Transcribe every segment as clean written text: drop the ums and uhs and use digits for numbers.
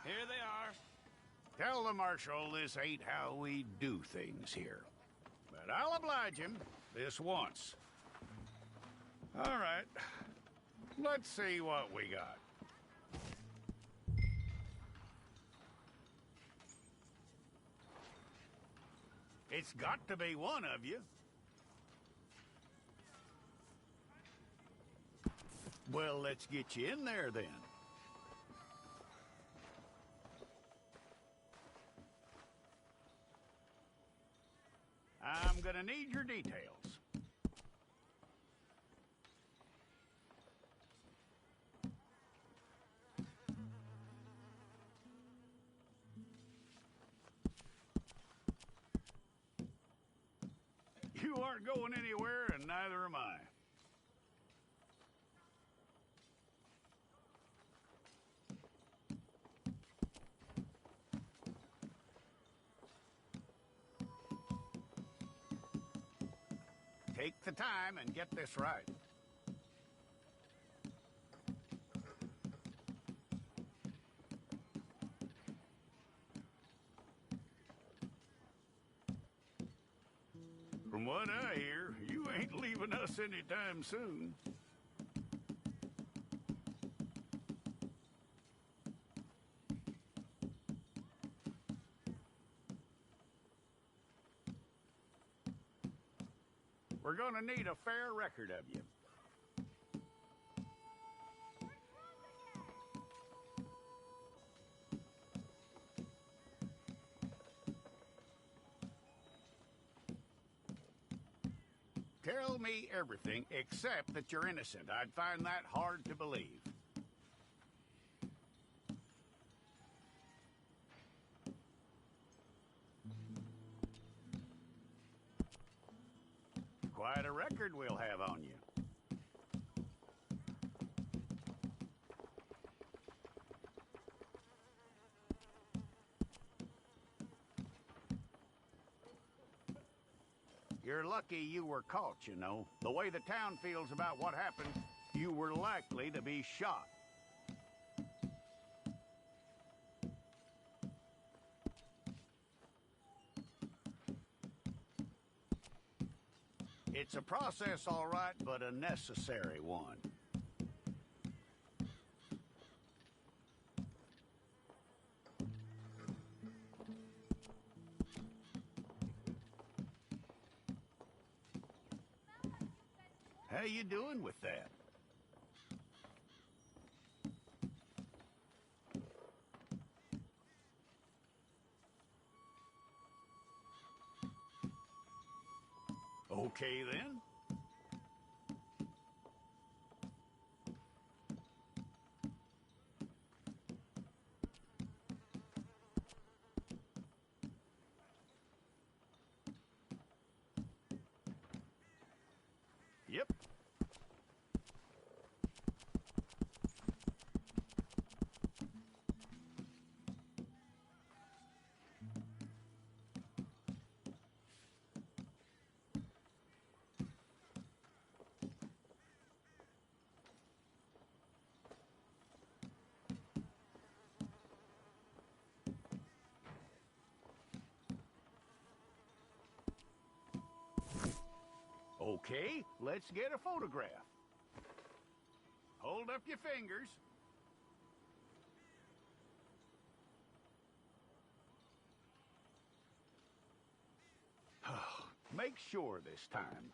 Here they are. Tell the Marshal this ain't how we do things here. But I'll oblige him this once. All right. Let's see what we got. It's got to be one of you. Well, let's get you in there then. I'm gonna need your details. You aren't going anywhere, and neither am I. Take the time and get this right. From what I hear, you ain't leaving us anytime soon. We're gonna need a fair record of you. Tell me everything except that you're innocent. I'd find that hard to believe. Quite a record we'll have on you. You're lucky you were caught, you know. The way the town feels about what happened, you were likely to be shot. It's a process, all right, but a necessary one. How you doing with that? Okay, then. Yep. Okay, let's get a photograph. Hold up your fingers. Make sure this time.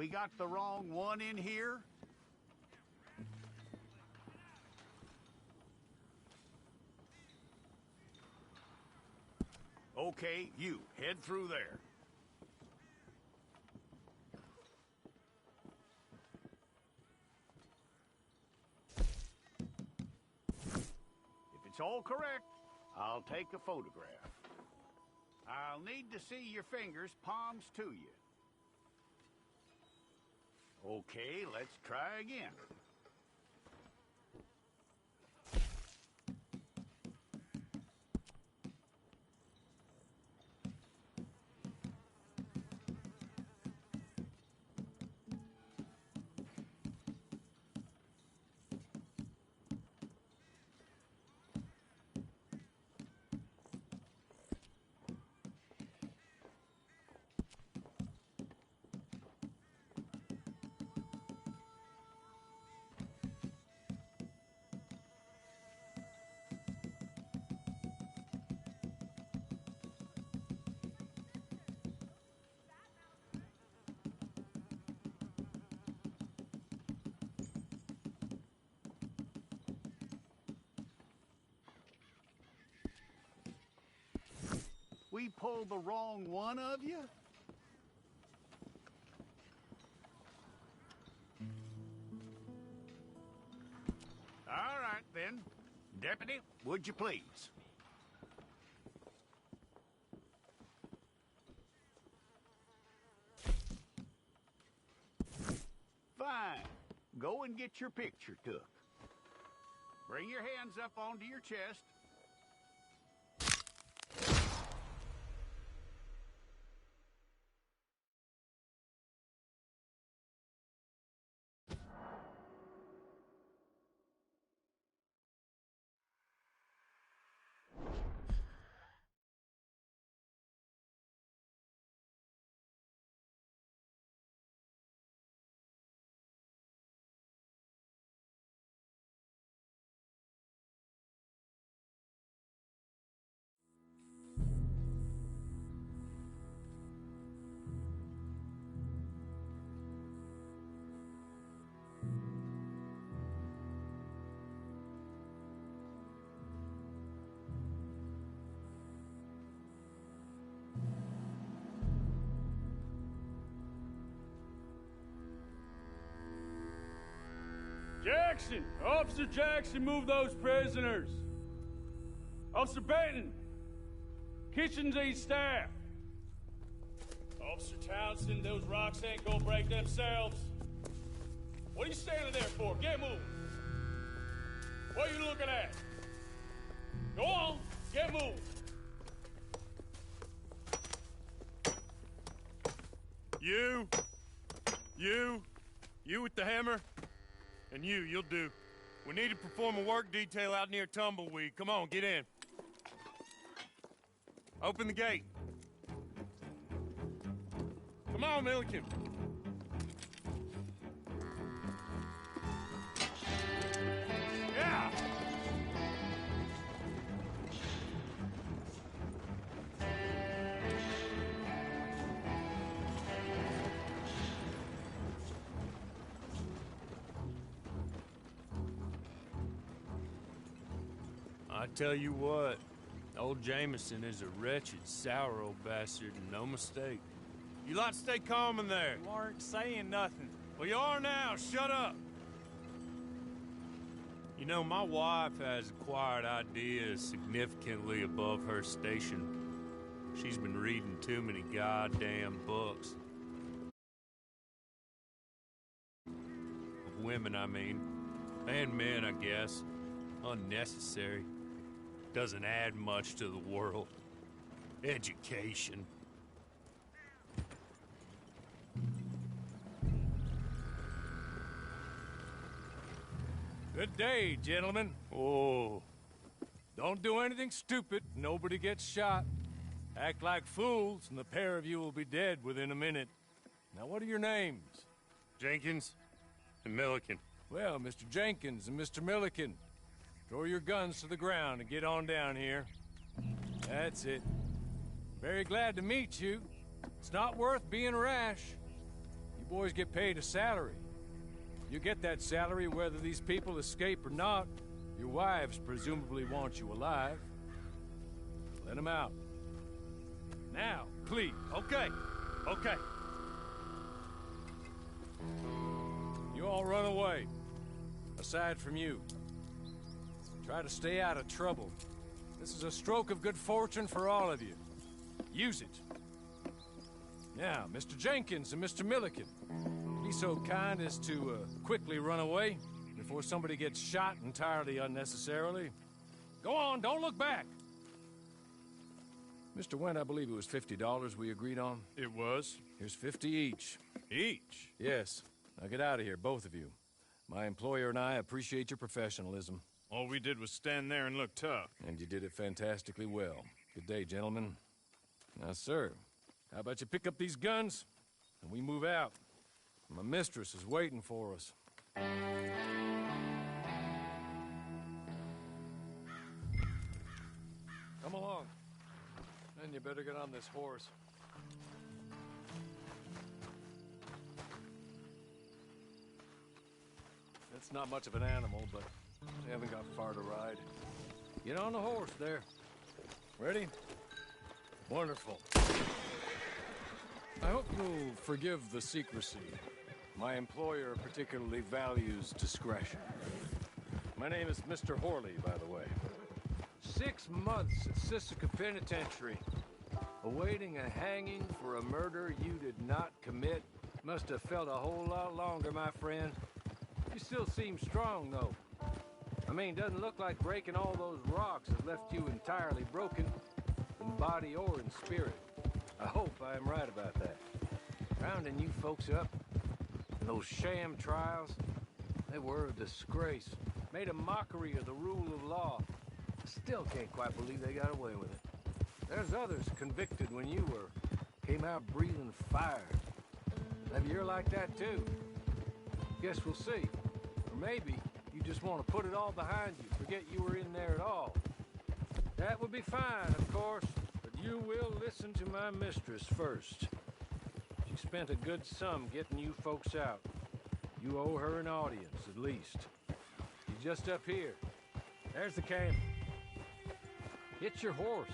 We got the wrong one in here? Okay, you, head through there. If it's all correct, I'll take a photograph. I'll need to see your fingers, palms to you. Okay, let's try again. We pulled the wrong one of you? All right, then. Deputy, would you please? Fine. Go and get your picture took. Bring your hands up onto your chest. Jackson! Officer Jackson, move those prisoners! Officer Benton! Kitchens aid staff! Officer Townsend, those rocks ain't gonna break themselves. What are you standing there for? Get moving! What are you looking at? Go on, get moving! You with the hammer? And you'll do. We need to perform a work detail out near Tumbleweed. Come on, get in. Open the gate. Come on, Milliken. Yeah! I tell you what, old Jameson is a wretched, sour old bastard, and no mistake. You lot stay calm in there. You aren't saying nothing. Well, you are now. Shut up. You know, my wife has acquired ideas significantly above her station. She's been reading too many goddamn books. Of women, I mean. And men, I guess. Unnecessary. Doesn't add much to the world. Education. Good day, gentlemen. Oh. Don't do anything stupid. Nobody gets shot. Act like fools, and the pair of you will be dead within a minute. Now, what are your names? Jenkins and Milliken. Well, Mr. Jenkins and Mr. Milliken, throw your guns to the ground and get on down here. That's it. Very glad to meet you. It's not worth being rash. You boys get paid a salary. You get that salary whether these people escape or not. Your wives presumably want you alive. Let them out. Now, please. Okay, okay. You all run away. Aside from you. Try to stay out of trouble. This is a stroke of good fortune for all of you. Use it. Now, Mr. Jenkins and Mr. Milliken, be so kind as to quickly run away before somebody gets shot entirely unnecessarily. Go on, don't look back. Mr. Wendt, I believe it was $50 we agreed on. It was. Here's 50 each. Each? Yes. Now get out of here, both of you. My employer and I appreciate your professionalism. All we did was stand there and look tough. And you did it fantastically well. Good day, gentlemen. Now, sir, how about you pick up these guns, and we move out? My mistress is waiting for us. Come along. Then you better get on this horse. It's not much of an animal, but they haven't got far to ride. Get on the horse there. Ready? Wonderful. I hope you'll forgive the secrecy. My employer particularly values discretion. My name is Mr. Horley, by the way. 6 months at Sisika Penitentiary, awaiting a hanging for a murder you did not commit. Must have felt a whole lot longer, my friend. You still seem strong, though. I mean, doesn't look like breaking all those rocks has left you entirely broken, in body or in spirit. I hope I am right about that. Rounding you folks up, and those sham trials, they were a disgrace. Made a mockery of the rule of law. Still can't quite believe they got away with it. There's others convicted when you were. Came out breathing fire. Maybe you're like that too. Guess we'll see. Or maybe you just want to put it all behind you, forget you were in there at all. That would be fine, of course, but you will listen to my mistress first. She spent a good sum getting you folks out. You owe her an audience, at least. She's just up here. There's the camp. Hit your horse.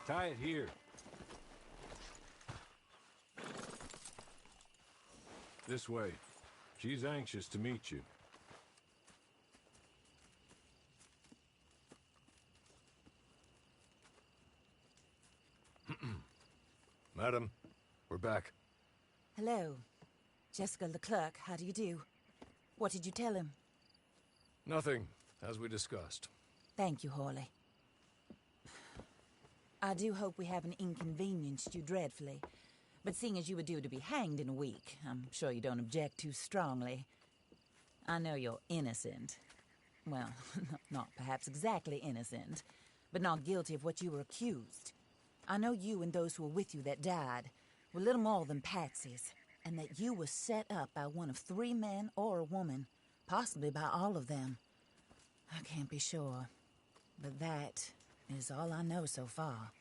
Tie it here. This way. She's anxious to meet you. Madam, we're back. Hello. Jessica Leclerc, how do you do? What did you tell him? Nothing, as we discussed. Thank you, Horley. I do hope we haven't inconvenienced you dreadfully. But seeing as you were due to be hanged in a week, I'm sure you don't object too strongly. I know you're innocent. Well, not perhaps exactly innocent, but not guilty of what you were accused. I know you and those who were with you that died were little more than patsies, and that you were set up by one of 3 men or a woman, possibly by all of them. I can't be sure, but that is all I know so far.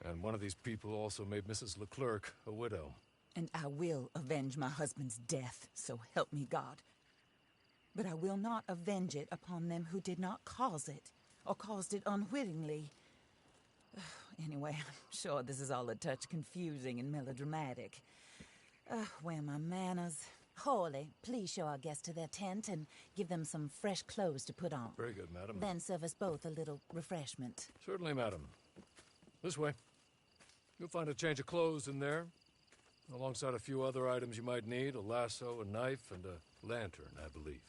And one of these people also made Mrs. Leclerc a widow. And I will avenge my husband's death, so help me God. But I will not avenge it upon them who did not cause it, or caused it unwittingly. Anyway, I'm sure this is all a touch confusing and melodramatic. Where are my manners? Horley, please show our guests to their tent and give them some fresh clothes to put on. Very good, madam. Then serve us both a little refreshment. Certainly, madam. This way. You'll find a change of clothes in there, alongside a few other items you might need, a lasso, a knife, and a lantern, I believe.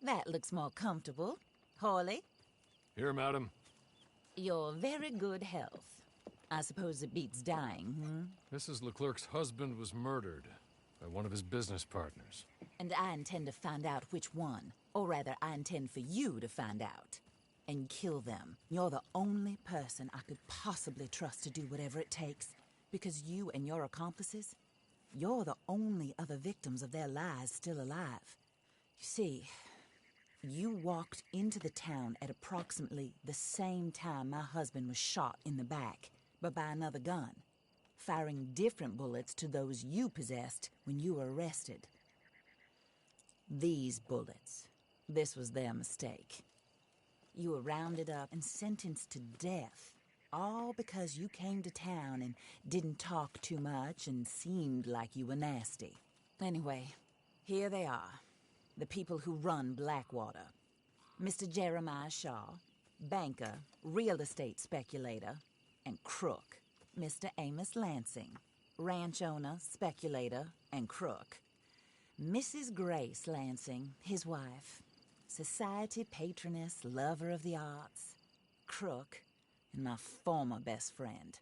That looks more comfortable. Hawley, Here, madam. your very good health. I suppose it beats dying, Mrs. Leclerc's husband was murdered by one of his business partners. And I intend to find out which one. Or rather, I intend for you to find out. And kill them. You're the only person I could possibly trust to do whatever it takes. Because you and your accomplices, you're the only other victims of their lies still alive. You see, you walked into the town at approximately the same time my husband was shot in the back, but by another gun, firing different bullets to those you possessed when you were arrested. These bullets, this was their mistake. You were rounded up and sentenced to death, all because you came to town and didn't talk too much and seemed like you were nasty. Anyway, here they are, the people who run Blackwater. Mr. Jeremiah Shaw, banker, real estate speculator, and crook. Mr. Amos Lansing, ranch owner, speculator, and crook. Mrs. Grace Lansing, his wife, society patroness, lover of the arts, crook, and my former best friend.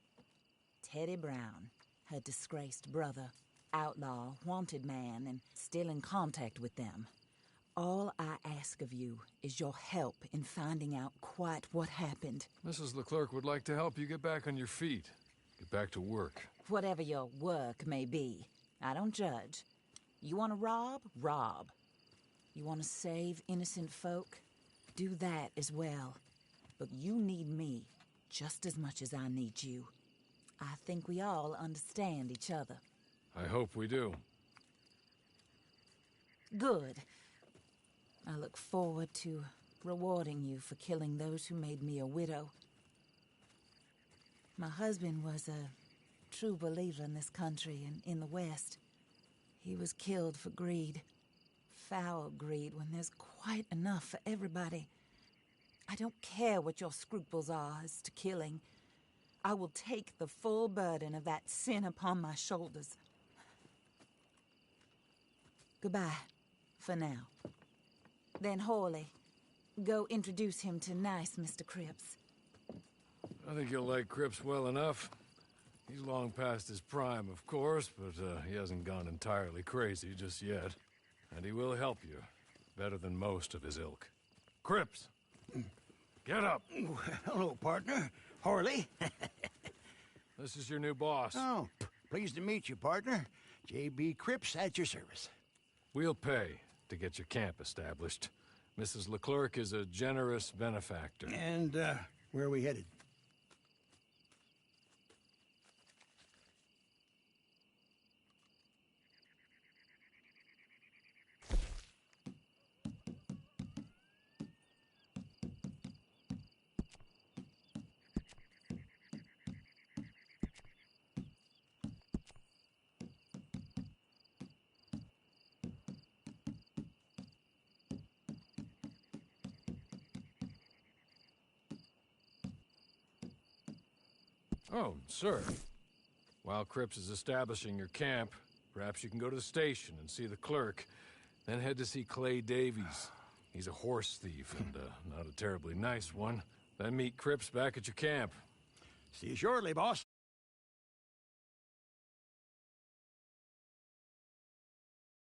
Teddy Brown, her disgraced brother, outlaw, wanted man, and still in contact with them. All I ask of you is your help in finding out quite what happened. Mrs. Leclerc would like to help you get back on your feet. Get back to work. Whatever your work may be, I don't judge. You want to rob? Rob. You want to save innocent folk? Do that as well. But you need me just as much as I need you. I think we all understand each other. I hope we do. Good. I look forward to rewarding you for killing those who made me a widow. My husband was a true believer in this country and in the West. He was killed for greed. Foul greed when there's quite enough for everybody. I don't care what your scruples are as to killing. I will take the full burden of that sin upon my shoulders. Goodbye, for now. Then Hawley, go introduce him to nice Mr. Cripps. I think you'll like Cripps well enough. He's long past his prime, of course, but he hasn't gone entirely crazy just yet. And he will help you, better than most of his ilk. Cripps! Get up! Hello, partner. Hawley. This is your new boss. Oh, pleased to meet you, partner. J.B. Cripps at your service. We'll pay to get your camp established. Mrs. Leclerc is a generous benefactor. And, where are we headed? Oh, sir. While Cripps is establishing your camp, perhaps you can go to the station and see the clerk, then head to see Clay Davies. He's a horse thief and not a terribly nice one. Then meet Cripps back at your camp. See you shortly, boss.